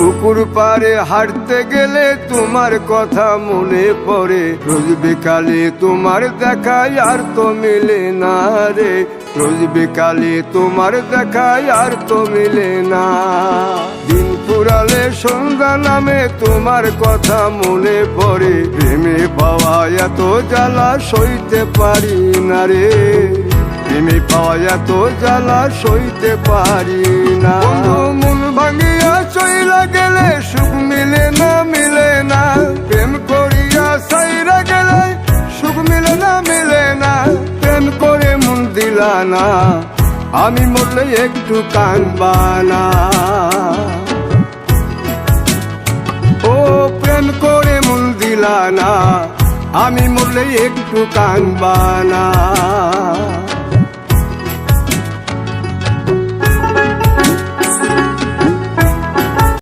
পুকুর পাড়ে হাঁটতে গেলে তোমার কথা মনে পড়ে, রোজ বিকালে তোমার দেখা আর তো মিলে না রে, রোজ বিকালে তোমার দেখা আর তো মিলে না। দিন ফুরালে সন্ধ্যা নামে তোমার কথা মনে পড়ে, প্রেমে পাওয়া এত জ্বালা সইতে পারি না রে, প্রেমে পাওয়া এত জ্বালা সইতে পারি না। মন ভাঙিয়া চইলা গেলে সুখ মিলে না, মিলে না, প্রেম করিয়া সাইরা গেলে সুখ মিলে না, মিলে না, প্রেম করে মন দিলা না, আমি মরলে একটু কাঁদবা না। ও প্রেম করে মন দিলা না, আমি মরলে একটু কাঁদবা না।